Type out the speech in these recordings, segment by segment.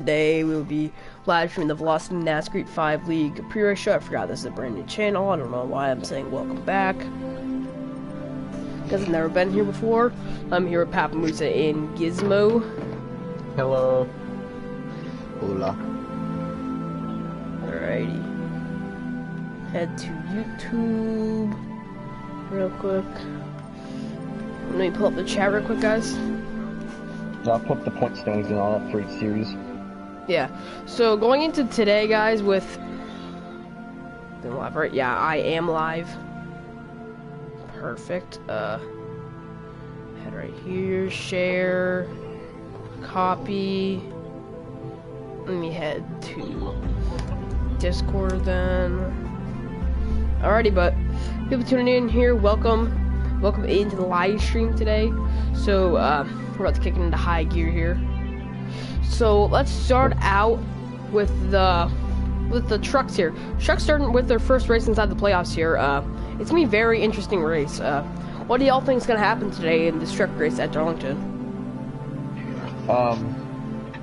Today we will be live streaming the Velocity NH 5 League pre-race show. I forgot this is a brand new channel. I don't know why I'm saying welcome back, because I've never been here before. I'm here with Papa Musa and Gizmo. Hello. Hola. Alrighty. Head to YouTube real quick. Let me pull up the chat real quick, guys. I'll put the point standings in all three series. Yeah, so going into today, guys, with the live, right? Yeah, I am live. Perfect. Head right here, share, copy. Let me head to Discord then. Alrighty, but people tuning in here, welcome into the live stream today. So we're about to kick into high gear here. So let's start out with the trucks here. Trucks starting with their first race inside the playoffs here. It's gonna be a very interesting race. What do y'all think is gonna happen today in this truck race at Darlington?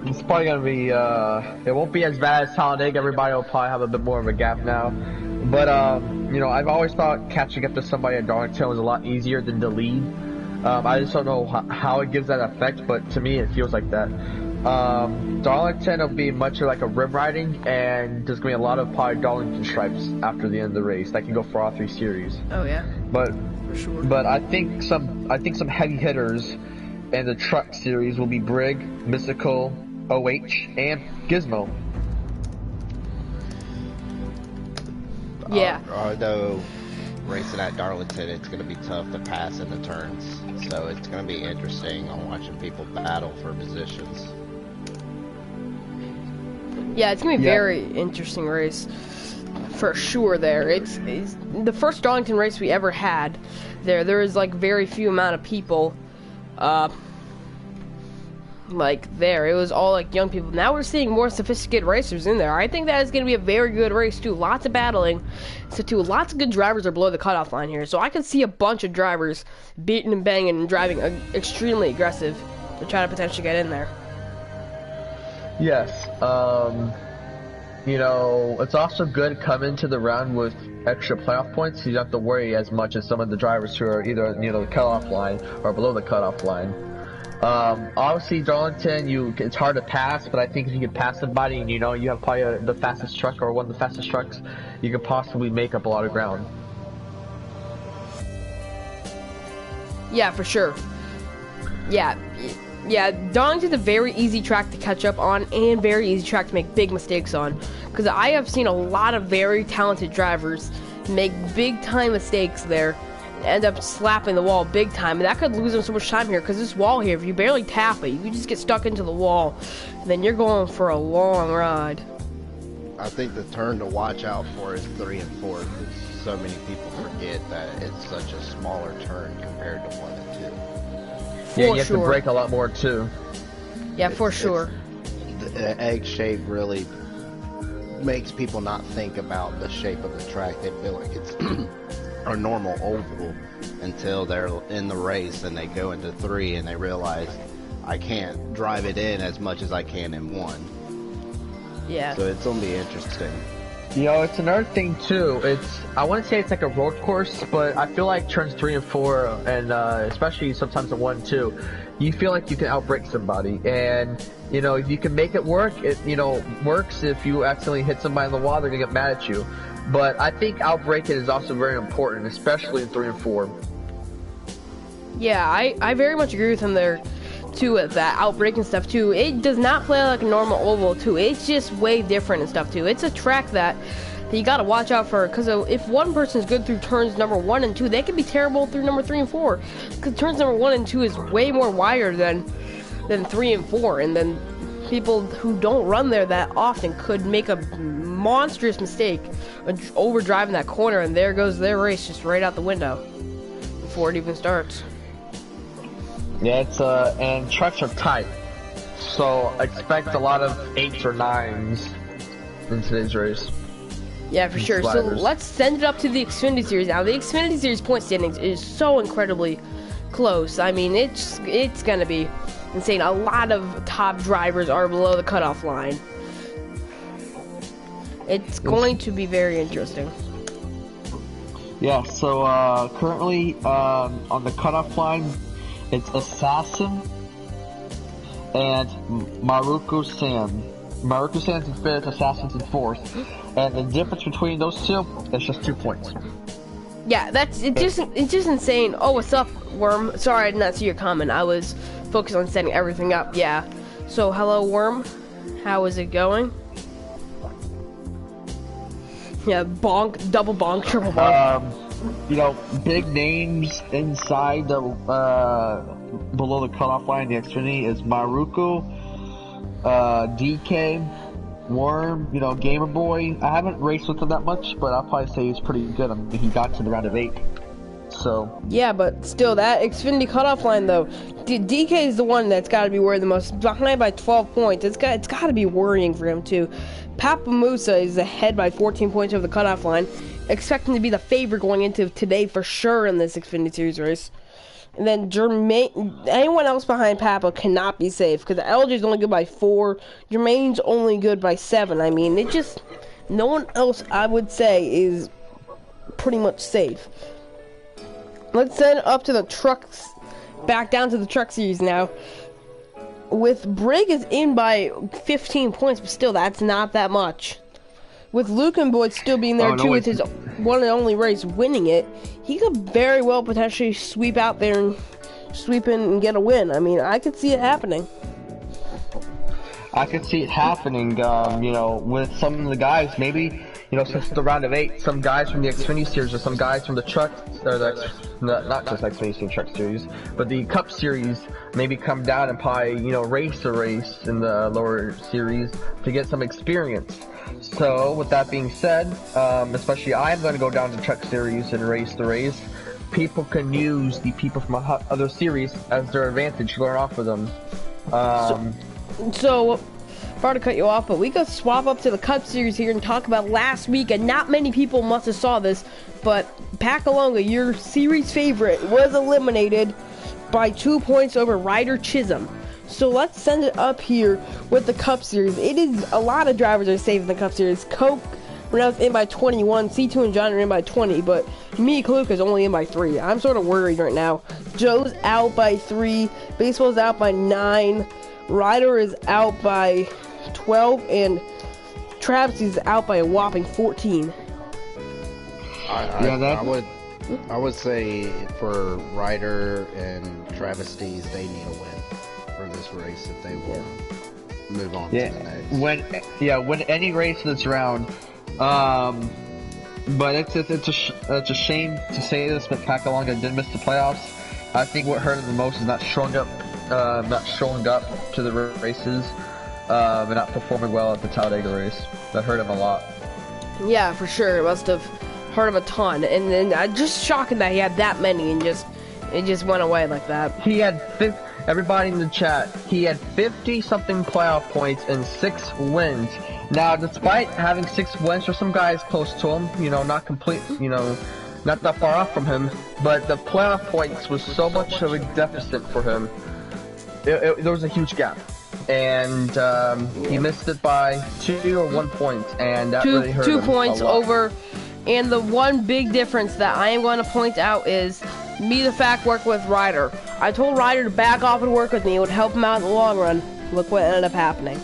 It's probably gonna be it won't be as bad as Talladega. Everybody will probably have a bit more of a gap now. But you know, I've always thought catching up to somebody at Darlington was a lot easier than the lead. I just don't know how it gives that effect, but to me it feels like that. Darlington will be much like a rim riding, and there's gonna be a lot of probably Darlington stripes after the end of the race that can go for all three series. Oh yeah, but for sure. But I think some heavy hitters in the truck series will be Brig, Mystical, OH, and Gizmo. Yeah. Although racing at Darlington, it's going to be tough to pass in the turns, so it's going to be interesting on watching people battle for positions. Yeah, it's gonna be a very interesting race for sure. There, it's the first Darlington race we ever had. There is like very few amount of people. Like there, it was all like young people. Now we're seeing more sophisticated racers in there. I think that is going to be a very good race too. Lots of battling, so too. Lots of good drivers are below the cutoff line here. So I can see a bunch of drivers beating and banging and driving extremely aggressive to try to potentially get in there. Yes. You know, it's also good coming to the round with extra playoff points. You don't have to worry as much as some of the drivers who are either the cutoff line or below the cutoff line. Obviously Darlington, it's hard to pass, but I think if you can pass somebody and you have probably the fastest truck or one of the fastest trucks, you could possibly make up a lot of ground. Yeah, for sure. Yeah, Darlington's a very easy track to catch up on and very easy track to make big mistakes on, because I have seen a lot of very talented drivers make big time mistakes there, end up slapping the wall big time, and that could lose them so much time here, because this wall here, if you barely tap it, you just get stuck into the wall, and then you're going for a long ride. I think the turn to watch out for is 3 and 4, because so many people forget that it's such a smaller turn compared to 1 and 2. Yeah, you have to brake a lot more too. Yeah, for sure. The egg shape really makes people not think about the shape of the track. They feel like it's a normal oval until they're in the race and they go into 3 and they realize I can't drive it in as much as I can in 1. Yeah. So it's gonna be interesting. It's another thing too. I wouldn't say it's like a road course, but I feel like turns 3 and 4, and especially sometimes in 1 and 2, you feel like you can outbrake somebody, and if you can make it work, it works. If you accidentally hit somebody in the wall, they're gonna get mad at you. But I think outbraking is also very important, especially in 3 and 4. Yeah, I very much agree with him there too, with that outbreaking stuff too. It does not play like a normal oval too. It's just way different and stuff too. It's a track that you gotta watch out for, because if one person's good through turns number 1 and 2, they can be terrible through number 3 and 4. Because turns number 1 and 2 is way more wider than 3 and 4, and then people who don't run there that often could make a monstrous mistake over driving that corner, and there goes their race just right out the window before it even starts. Yeah, and trucks are tight, so expect a lot of 8s or 9s in today's race. Yeah, for sure. So let's send it up to the Xfinity Series now. The Xfinity Series point standings is so incredibly close. I mean, it's gonna be insane. A lot of top drivers are below the cutoff line. It's going to be very interesting. Yeah, so currently on the cutoff line, it's Assassin and Maruko San. Maruko San's in 5th, Assassin's in 4th. And the difference between those two is just 2 points. Yeah, it's just insane. Oh, what's up, Worm? Sorry, I did not see your comment. I was focused on setting everything up. Yeah. So, hello, Worm. How is it going? Yeah, bonk, double bonk, triple bonk. You know, big names inside the below the cutoff line, the Xfinity is Maruko, DK, Worm, you know, Gamer Boy. I haven't raced with him that much, but I'll probably say he's pretty good. I mean, he got to the round of 8. So yeah, but still, that Xfinity cutoff line though, DK is the one that's got to be worried the most. Behind by 12 points, it's got to be worrying for him too. Papamusa is ahead by 14 points over the cutoff line, expecting to be the favorite going into today for sure in this Xfinity Series race. And then anyone else behind Papa cannot be safe because LJ is only good by 4. Jermaine's only good by 7. I mean, no one else I would say is pretty much safe. Let's send up to the trucks, back down to the truck series now. With Brig is in by 15 points, but still, that's not that much. With Luke and Boyd still being there too, with his one and only race winning it, he could very well potentially sweep out there and sweep in and get a win. I mean, I could see it happening. I could see it happening, you know, with some of the guys, maybe, you know, since the round of 8, some guys from the Xfinity Series or some guys from the truck, or not just Xfinity Series Truck Series, but the Cup Series, maybe come down and probably, you know, race a race in the lower series to get some experience. So, with that being said, especially I'm going to go down to Truck Series and race the race. People can use the people from other series as their advantage, learn off of them. So, sorry to cut you off, but we could swap up to the Cup Series here and talk about last week, and not many people must have saw this, but Pakalonga, your series favorite, was eliminated by 2 points over Ryder Chisholm. So let's send it up here with the Cup Series. It is a lot of drivers are safe in the Cup Series. Coke Renault's in by 21, C2 and John are in by 20, but me, Luke, is only in by 3. I'm sort of worried right now. Joe's out by 3, Baseball's out by 9, Ryder is out by 12, and Travis is out by a whopping 14. I would say for Ryder and Travesties, they need a win for this race if they will move on to the next. When any race this round. But it's a shame to say this, but Pakalonga did miss the playoffs. I think what hurt him the most is not showing up to the races, and not performing well at the Talladega race. That hurt him a lot. Yeah, for sure. It must have hurt him a ton. And then just shocking that he had that many and it just went away like that. He had everybody in the chat. He had 50-something playoff points and 6 wins. Now, despite having 6 wins for some guys close to him, you know, not complete, you know, not that far off from him, but the playoff points was so much of a deficit for him. There was a huge gap. And he missed it by 2 or 1 point, and that really hurt him 2 points a lot. over. And the one big difference that I am going to point out is me, the fact, work with Ryder. I told Ryder to back off and work with me. It would help him out in the long run. Look what ended up happening.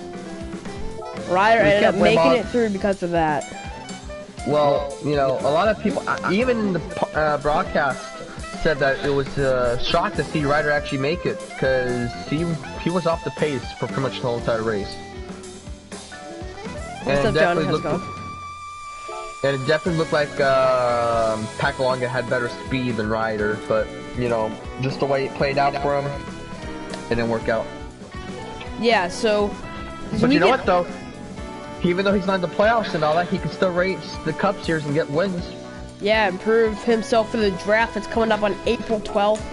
Ryder ended up making it through because of that. Well, you know, a lot of people, even in the broadcast, said that it was a shock to see Ryder actually make it, because he was off the pace for pretty much the whole entire race. What's up, John? How's it going? And it definitely looked like Pakalonga had better speed than Ryder, but, you know, just the way it played out for him, it didn't work out. Yeah, so... But you know what, though? Even though he's not in the playoffs and all that, he can still race the Cup Series and get wins. Yeah, improve himself for the draft that's coming up on April 12th,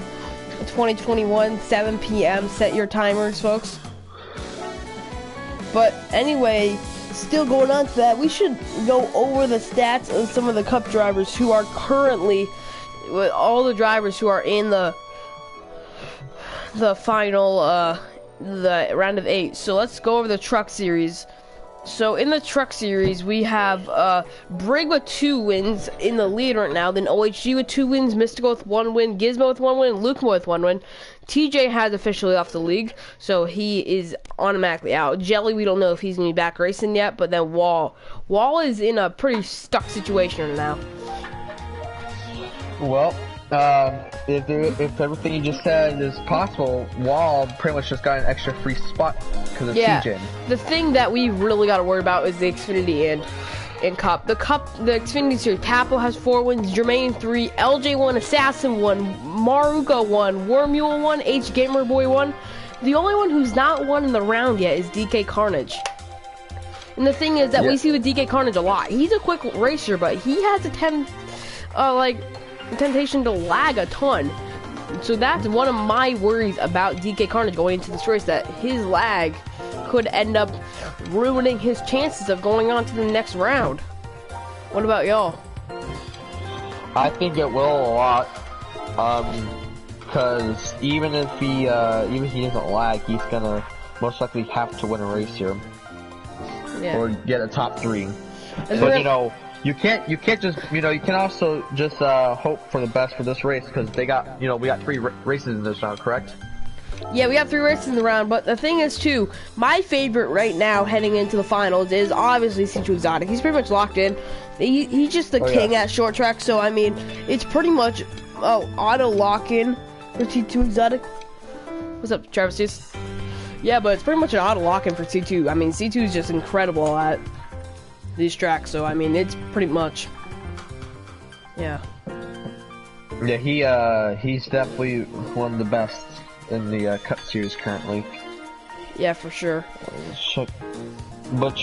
2021, 7 p.m. Set your timers, folks. But anyway, still going on to that, we should go over the stats of some of the Cup drivers who are currently, with all the drivers who are in the the final, the round of 8. So let's go over the truck series. So in the truck series, we have Brig with 2 wins in the lead right now. Then OHG with 2 wins, Mystical with 1 win, Gizmo with 1 win, Luke with 1 win. TJ has officially left the league, so he is automatically out. Jelly, we don't know if he's going to be back racing yet, but then Wall is in a pretty stuck situation right now. Well, if everything you just said is possible, Wall pretty much just got an extra free spot because of TJ. The thing that we really got to worry about is the Xfinity and Cup. The Xfinity Series, Capo has 4 wins, Jermaine 3, LJ 1, Assassin 1, Maruko 1, Wormule 1, H Gamer Boy 1. The only one who's not won in the round yet is DK Carnage. And the thing is that we see with DK Carnage a lot. He's a quick racer, but he has a temptation to lag a ton. So that's one of my worries about DK Carnage going into this race, that his lag could end up ruining his chances of going on to the next round. What about y'all? I think it will a lot, because even if he doesn't lag, he's gonna most likely have to win a race here, or get a top 3. But you know, you can't just, you can also just hope for the best for this race, because we got 3 races in this round, correct? Yeah, we got 3 races in the round, but the thing is too, my favorite right now heading into the finals is obviously C2 Exotic. He's pretty much locked in. He's just the king at short track, so I mean, it's pretty much auto lock-in for C2 Exotic. What's up, Travis? Yeah, but it's pretty much an auto lock-in for C2. I mean, C2 is just incredible at these tracks, so I mean, it's pretty much, yeah. Yeah, he's definitely one of the best in the Cup Series currently. Yeah, for sure. But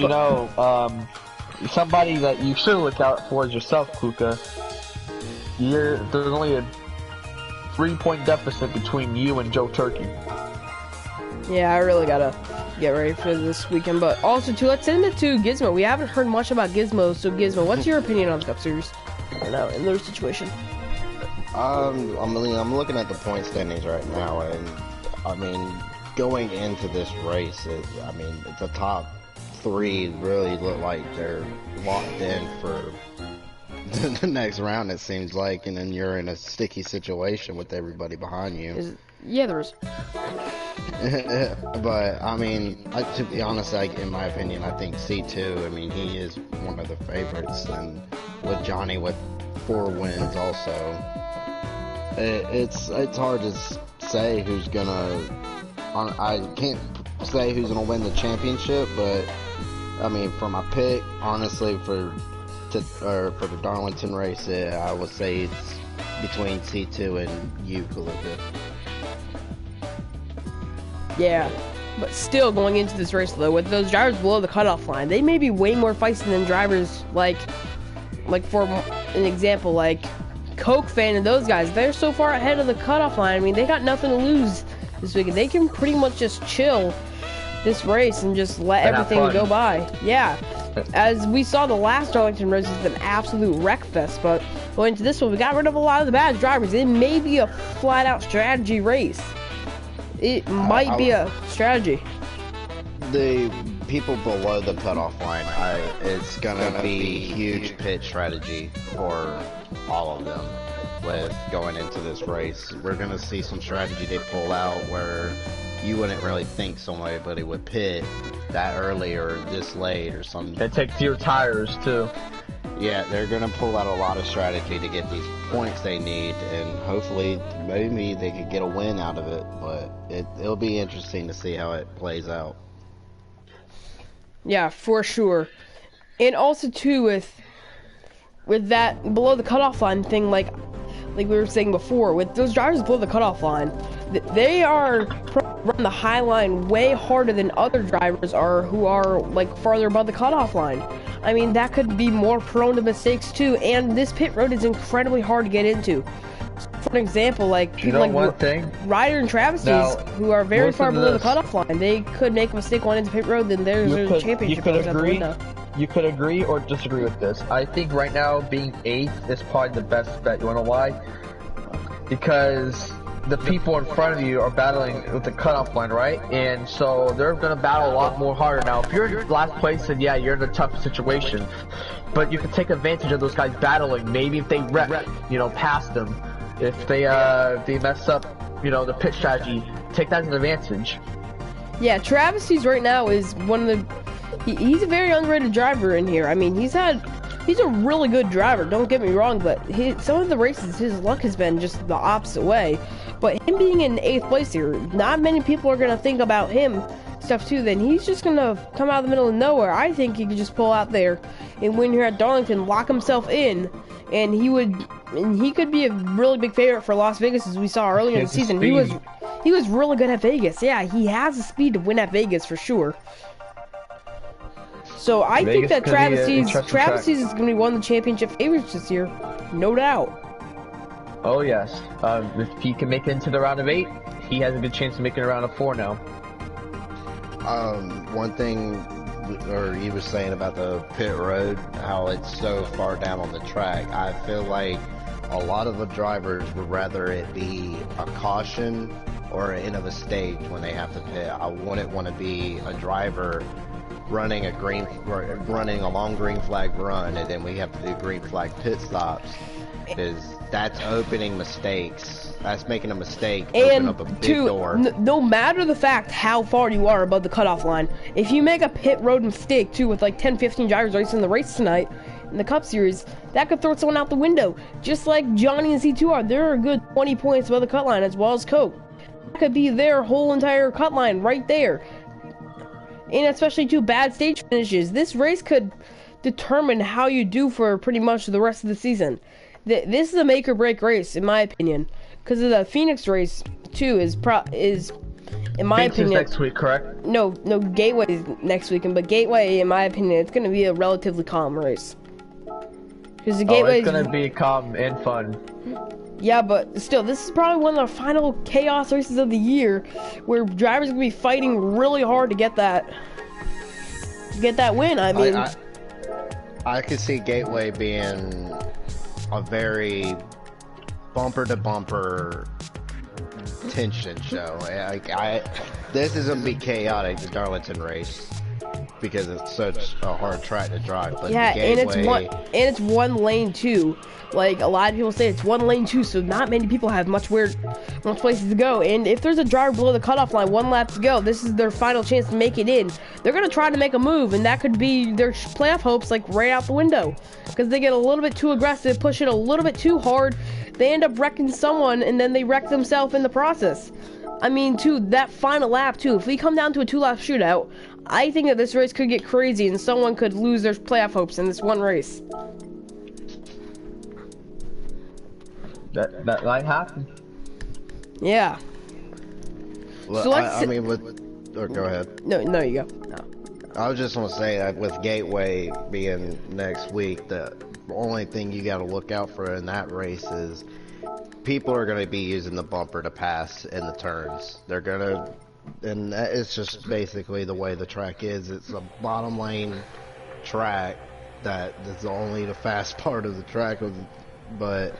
somebody that you should look out for is yourself, Kuka. There's only a 3-point deficit between you and Joe Turkey. Yeah, I really gotta get ready for this weekend. But also, too, let's send it to Gizmo. We haven't heard much about Gizmo, so Gizmo, what's your opinion on the Cup Series right now in their situation? I'm looking at the point standings right now, and I mean, going into this race, it's the top 3 really look like they're locked in for the next round, it seems like, and then you're in a sticky situation with everybody behind you. Yeah, there is. But I mean, to be honest, in my opinion, I think C2. I mean, he is one of the favorites, and with Johnny with 4 wins also. It's hard to say who's gonna. I can't say who's gonna win the championship, but I mean, for my pick, honestly, for the Darlington race, I would say it's between C2 and you, Kalika. Yeah, but still going into this race though, with those drivers below the cutoff line, they may be way more feisty than drivers like for an example, like Coke Fan and those guys. They're so far ahead of the cutoff line. I mean, they got nothing to lose this weekend. They can pretty much just chill this race and just let everything go by. Yeah, as we saw, the last Darlington race is an absolute wreck fest, but going into this one, we got rid of a lot of the bad drivers. It may be a flat-out strategy race. It might be a strategy. The people below the cutoff line, it's gonna be huge pit strategy for all of them. With going into this race, we're gonna see some strategy they pull out where you wouldn't really think somebody would pit that early or this late or something. They take your tires too. Yeah, they're gonna pull out a lot of strategy to get these points they need, and hopefully, maybe they could get a win out of it. But it'll be interesting to see how it plays out. Yeah, for sure. And also too, with that below the cutoff line thing, like we were saying before, with those drivers below the cutoff line, they are run the high line way harder than other drivers are who are like farther above the cutoff line. I mean, that could be more prone to mistakes too, and this pit road is incredibly hard to get into. For an example, like people Ryder and Travesties, who are very far below the cutoff line, they could make a mistake going into pit road, then there's a championship. You could agree or disagree with this. I think right now being 8th is probably the best bet. You wanna know why? Because the people in front of you are battling with the cutoff line, right? And so they're gonna battle a lot more harder. Now, if you're in last place, then yeah, you're in a tough situation. But you can take advantage of those guys battling. Maybe if they wreck, you know, past them. If they mess up, you know, the pit strategy, take that as an advantage. Yeah, Travisty's right now is one of the... He's a very underrated driver in here. I mean, he's a really good driver, don't get me wrong, but some of the races, his luck has been just the opposite way. But him being in 8th place here, not many people are going to think about him stuff too. Then he's just going to come out of the middle of nowhere. I think he could just pull out there and win here at Darlington, lock himself in, and he could be a really big favorite for Las Vegas, as we saw earlier in the season. He was really good at Vegas. Yeah, he has the speed to win at Vegas for sure. So I think that Travisty's is going to be one of the championship favorites this year, no doubt. Oh yes, if he can make it into the round of 8, he has a good chance of making a round of 4 now. One thing, or you were saying about the pit road, how it's so far down on the track. I feel like a lot of the drivers would rather it be a caution or an end of a stage when they have to pit. I wouldn't want to be a driver running a long green flag run, and then we have to do green flag pit stops, because that's opening mistakes. That's making a mistake, open up a big door. No matter the fact how far you are above the cutoff line, if you make a pit road mistake too, with like 10-15 drivers racing the race tonight in the Cup Series, that could throw someone out the window. Just like Johnny and C2 are, they're a good 20 points above the cut line, as well as Coke. That could be their whole entire cut line right there. And especially two bad stage finishes. This race could determine how you do for pretty much the rest of the season. This is a make or break race, in my opinion, because the Phoenix race too is in my opinion. Next week, correct? No, Gateway is next weekend, but Gateway, in my opinion, it's going to be a relatively calm race. Because the Gateway it's going to be calm and fun. Yeah, but still, this is probably one of the final chaos races of the year, where drivers are going to be fighting really hard to get that win. I mean, I could see Gateway being a very bumper to bumper tension show. This is going to be chaotic, the Darlington race, because it's such a hard track to drive. But yeah, Gateway, and it's one lane too. Like, a lot of people say it's one lane too, so not many people have much places to go. And if there's a driver below the cutoff line, 1 lap to go, this is their final chance to make it in. They're going to try to make a move, and that could be their playoff hopes, like, right out the window. Because they get a little bit too aggressive, push it a little bit too hard, they end up wrecking someone, and then they wreck themselves in the process. I mean, too, that final lap, too, if we come down to a 2-lap shootout, I think that this race could get crazy, and someone could lose their playoff hopes in this one race. That might happen. Yeah. Well, so let's go ahead. No, you go. No. I was just going to say that with Gateway being next week, the only thing you got to look out for in that race is people are going to be using the bumper to pass in the turns. They're going to, and it's just basically the way the track is. It's a bottom lane track that is only the fast part of the track, but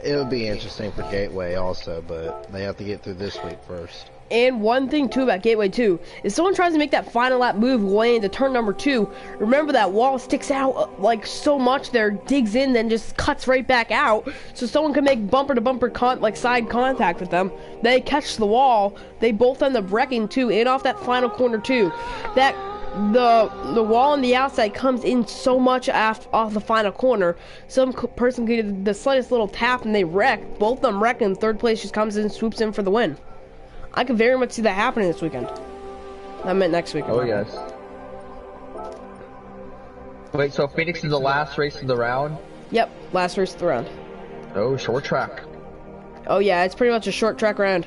it would be interesting for Gateway also, but they have to get through this week first. And one thing too about Gateway too, if someone tries to make that final lap move way into turn number 2, remember that wall sticks out like so much there, digs in, then just cuts right back out, so someone can make bumper to bumper side contact with them. They catch the wall, they both end up wrecking too, and off that final corner too. That the wall on the outside comes in so much off the final corner. Some person could get the slightest little tap and they wreck. Both of them wreck, and third place just comes in, swoops in for the win. I could very much see that happening this weekend. I meant next weekend. Oh yes. Wait, so Phoenix is the last race of the round? Yep, last race of the round. Oh, short track. Oh yeah, it's pretty much a short track round.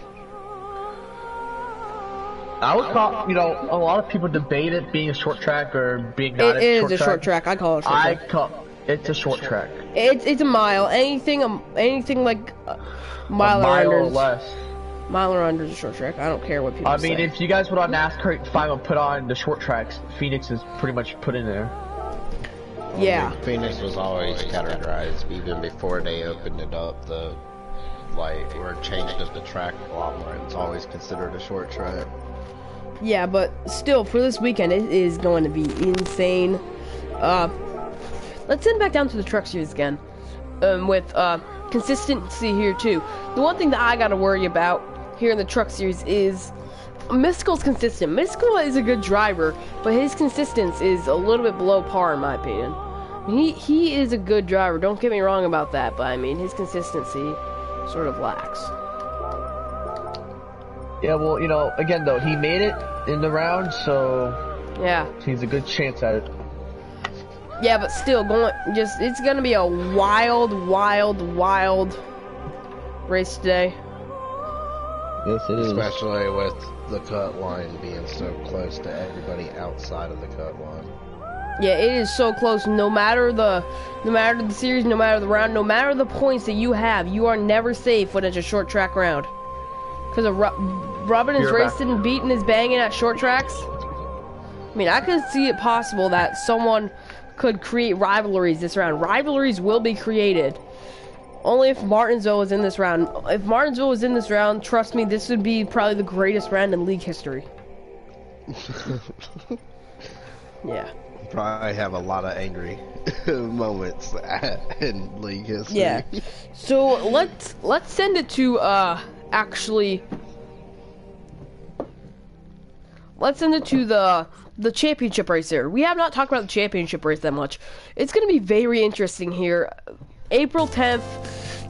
I would call, a lot of people debate it being a short track or being not a short track. It is a short track. I call it a short track. It's a short track. It's a mile. Anything like mile or less. Mile or under is a short track. I don't care what people say. I mean, if you guys would on NASCAR 5 and put on the short tracks, Phoenix is pretty much put in there. Yeah. Phoenix was always categorized even before they opened it up. like, or changed up the track a lot more. It's always considered a short track. Yeah, but still, for this weekend, it is going to be insane. Let's send back down to the truck series again. With consistency here too. The one thing that I gotta worry about here in the truck series is Mystikal's consistent. Mystical is a good driver, but his consistency is a little bit below par in my opinion. He is a good driver, don't get me wrong about that, but I mean his consistency sort of lacks. Yeah, well, you know, again though, he made it in the round, so yeah, he's a good chance at it. Yeah, but still, it's gonna be a wild race today. Yes, it is. Especially with the cut line being so close to everybody outside of the cut line. Yeah, it is so close. No matter the series, no matter the round, no matter the points that you have, you are never safe when it's a short track round. Because Robin is racing and beating his banging at short tracks. I mean, I could see it possible that someone could create rivalries this round. Rivalries will be created. Only if Martinsville is in this round. If Martinsville was in this round, trust me, this would be probably the greatest round in league history. Yeah. Probably have a lot of angry moments in league history. Yeah. So let's send it to actually. Let's send it to the championship race here. We have not talked about the championship race that much. It's going to be very interesting here. April 10th,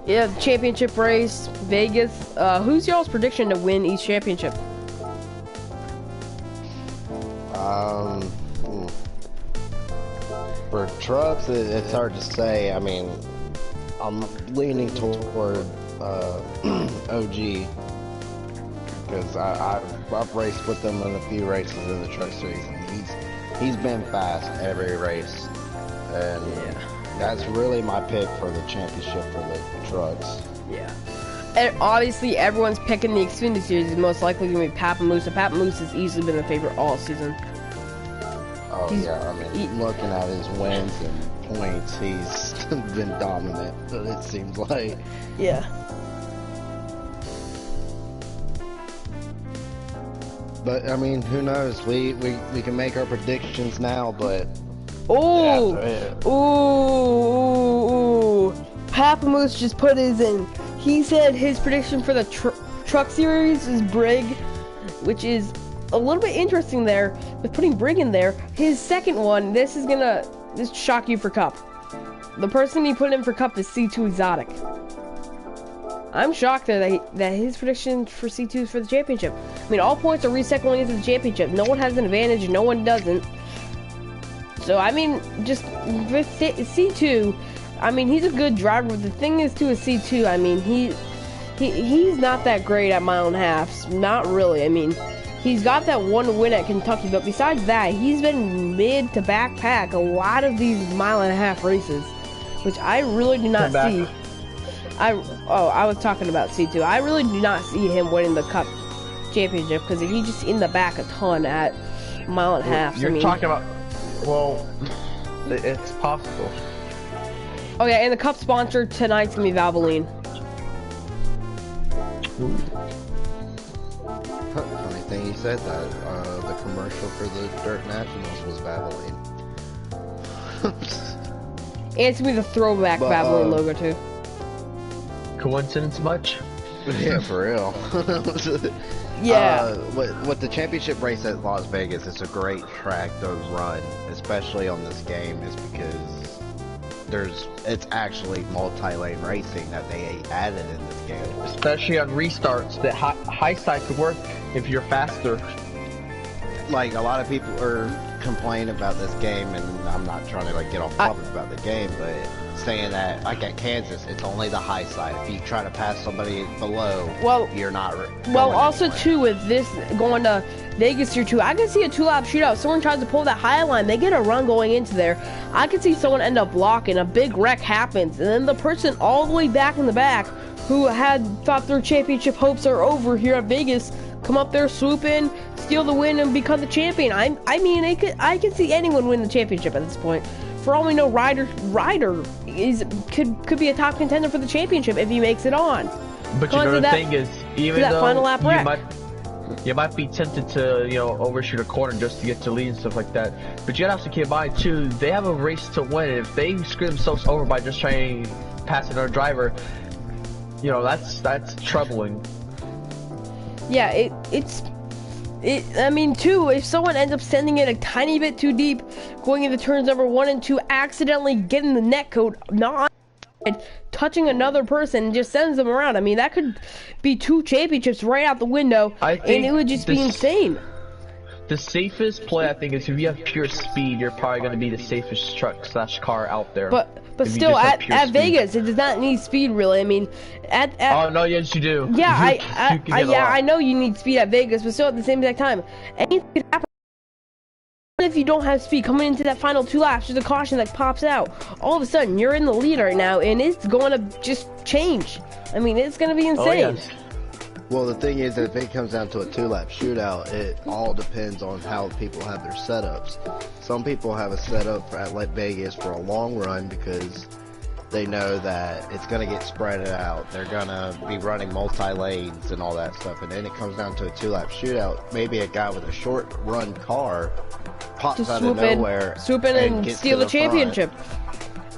yeah, the championship race, Vegas. Who's y'all's prediction to win each championship? For trucks, it's hard to say. I mean, I'm leaning toward OG. Because I've raced with him in a few races in the truck series, and he's been fast every race, and that's really my pick for the championship for the trucks. Yeah, and obviously everyone's picking the Xfinity series is most likely going to be Papamoose, and Papamoose has easily been the favorite all season. Oh yeah, I mean, looking at his wins and points, he's been dominant. It seems like. Yeah. But I mean, who knows? We can make our predictions now, but ooh, Papamoose just put his in. He said his prediction for the truck series is Brig, which is a little bit interesting there with putting Brig in there. His second one, this shock you for Cup. The person he put in for Cup is C2 Exotic. I'm shocked that his prediction for C2 is for the championship. I mean, all points are reset going into the championship. No one has an advantage and no one doesn't. So, I mean, just with C2, I mean, he's a good driver, but the thing is, too, with C2, I mean, he's not that great at mile and halves. Not really. I mean, he's got that one win at Kentucky, but besides that, he's been mid to backpack a lot of these mile and a half races, which I really do not see. I was talking about C2. I really do not see him winning the Cup championship because he's just in the back a ton at mile and a half. You're talking about, well, it's possible. Oh yeah, and the Cup sponsor tonight's gonna be Valvoline. Funny thing you said that. The commercial for the Dirt Nationals was Valvoline. And it's gonna be the throwback Valvoline logo too. Coincidence much? Yeah, for real. Yeah. With the championship race at Las Vegas, it's a great track to run, especially on this game, just because it's actually multi-lane racing that they added in this game. Especially on restarts, that high side could work if you're faster. Like, a lot of people are complaining about this game, and I'm not trying to get off topic about the game, but saying that, like at Kansas, it's only the high side. If you try to pass somebody below, you're not. Well, also anywhere. Too, with this going to Vegas here too, I can see a 2-lap shootout. Someone tries to pull that high line, they get a run going into there. I can see someone end up blocking. A big wreck happens, and then the person all the way back in the back who had thought their championship hopes are over here at Vegas come up there, swoop in, steal the win, and become the champion. I mean, I can see anyone win the championship at this point. For all we know, Ryder could be a top contender for the championship if he makes it on. But you know the thing is, even that though final lap wreck. you might be tempted to, you know, overshoot a corner just to get to lead and stuff like that. But you gotta also keep in mind too, they have a race to win. If they screw themselves over by just trying to pass another driver, you know, that's troubling. Yeah, I mean, too, if someone ends up sending it a tiny bit too deep, going into turns number 1 and 2, accidentally getting the net code, not touching another person, and just sends them around. I mean, that could be 2 championships right out the window, and it would just be insane. The safest play, I think, is if you have pure speed, you're probably going to be the safest truck/car out there. But still, at Vegas, it does not need speed, really. I mean, oh no, yes you do. Yeah, I know you need speed at Vegas, but still at the same exact time, anything could happen. If you don't have speed coming into that final 2 laps, there's a caution that pops out. All of a sudden, you're in the lead right now, and it's going to just change. I mean, it's going to be insane. Oh, yes. Well, the thing is that if it comes down to a 2-lap shootout, it all depends on how people have their setups. Some people have a setup at Vegas for a long run because they know that it's going to get spread out. They're going to be running multi-lanes and all that stuff. And then it comes down to a 2-lap shootout. Maybe a guy with a short run car pops out of nowhere. Swoop in and steal the championship.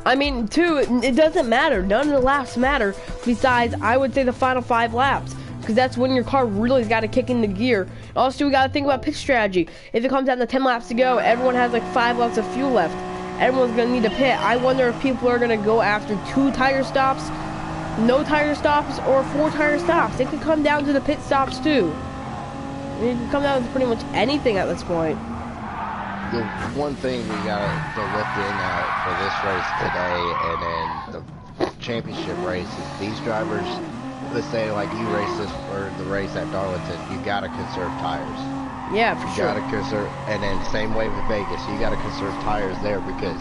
I mean, too, it doesn't matter. None of the laps matter besides, I would say, the final 5 laps. Because that's when your car really's got to kick into gear. Also, we got to think about pit strategy. If it comes down to 10 laps to go, everyone has like 5 laps of fuel left. Everyone's going to need a pit. I wonder if people are going to go after 2 tire stops, no tire stops, or 4 tire stops. It could come down to the pit stops too. It can come down to pretty much anything at this point. The one thing we got to look in at for this race today and then the championship race is these drivers, let's say like you race this or the race at Darlington, you got to conserve tires. Yeah, for sure. You gotta conserve, and then same way with Vegas, you gotta conserve tires there because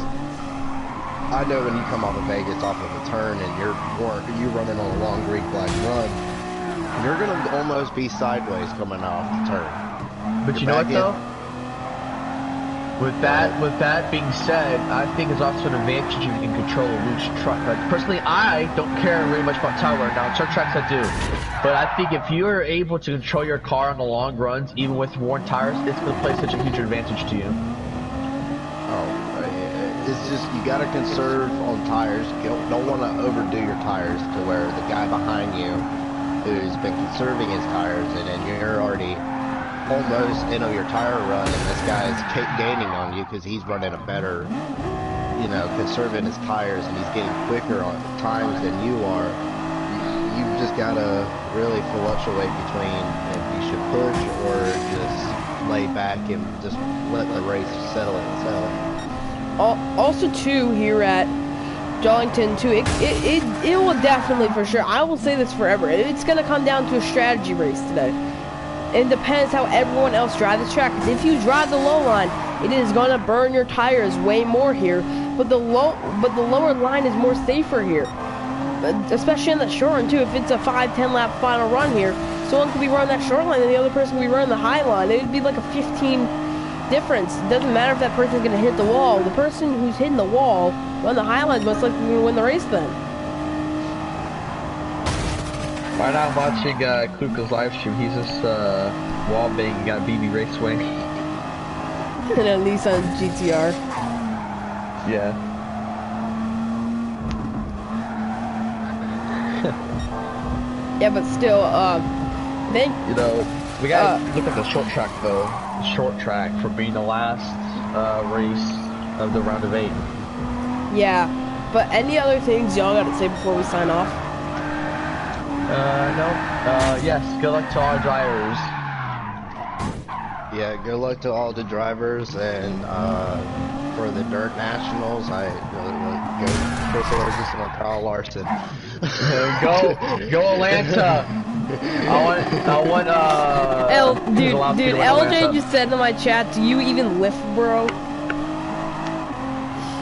I know when you come off of Vegas off of a turn and you're running on a long green flag run, you're gonna almost be sideways coming off the turn. But you know what though? With that being said, I think it's also an advantage if you can control a loose truck. Like, personally, I don't care really much about tire wear. Now, some tracks I do. But I think if you are able to control your car on the long runs, even with worn tires, it's going to play such a huge advantage to you. It's just, you got to conserve on tires. You don't want to overdo your tires to where the guy behind you who's been conserving his tires and then you're already almost into your tire run and this guy's gaining on you because he's running a better, you know, conserving his tires and he's getting quicker on times than you are. You just gotta really fluctuate between if you should push or just lay back and just let the race settle itself. Also too, here at Darlington too, it will definitely, for sure, I will say this forever, it's gonna come down to a strategy race today. It depends how everyone else drives the track. If you drive the low line, it is gonna burn your tires way more here. But the lower line is more safer here, especially in that short run too. If it's a 5-10 lap final run here, someone could be running that short line and the other person could be running the high line. It would be like a 15 difference. It doesn't matter if that person's gonna hit the wall. The person who's hitting the wall on the high line is most likely gonna win the race then. Right now I'm watching Kluka's live stream. He's just wall banging, got a BB Raceway. And a Nissan GTR. Yeah. Yeah, but still, you know, we gotta look at the short track though. The short track for being the last race of the round of 8. Yeah, but any other things y'all gotta say before we sign off? No. Yes, good luck to all our drivers. Yeah, good luck to all the drivers, and for the Dirt Nationals, I go Chris Ferguson and Carl Larson. Go Atlanta! I want dude, LJ just said in my chat, do you even lift, bro?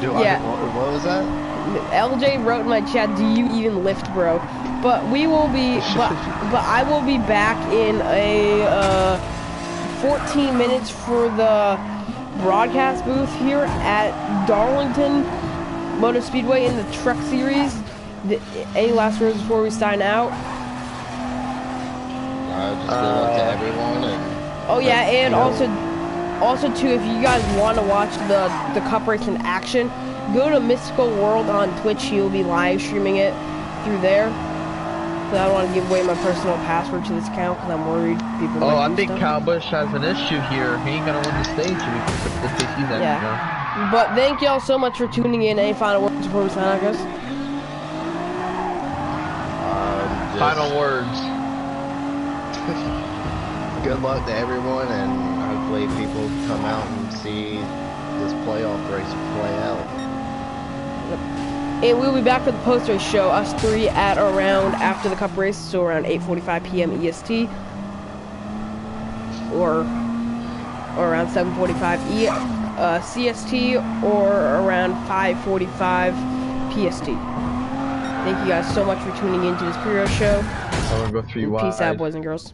What was that? LJ wrote in my chat, do you even lift, bro? But we will be, but I will be back in a 14 minutes for the broadcast booth here at Darlington Motor Speedway in the Truck Series. Any last words before we sign out? Just good luck to everyone. And oh yeah, and also too, if you guys want to watch the cup race in action, go to Mystical World on Twitch. He'll be live streaming it through there. So I don't want to give away my personal password to this account because I'm worried people might I do think stuff. Cowbush has an issue here. He ain't gonna win the stage if he puts up the PCs that, Yeah. you know. But thank y'all so much for tuning in. Any final words before we sign out, guys? Final words. Good luck to everyone, and hopefully people come out and see this playoff race play out. And we'll be back for the post-race show, us three at around after the cup race, so around 8:45 p.m. EST, or around 7:45 CST, or around 5:45 PST. Thank you guys so much for tuning in to this pre-race show. I'm gonna go 3 wide. Peace out, boys and girls.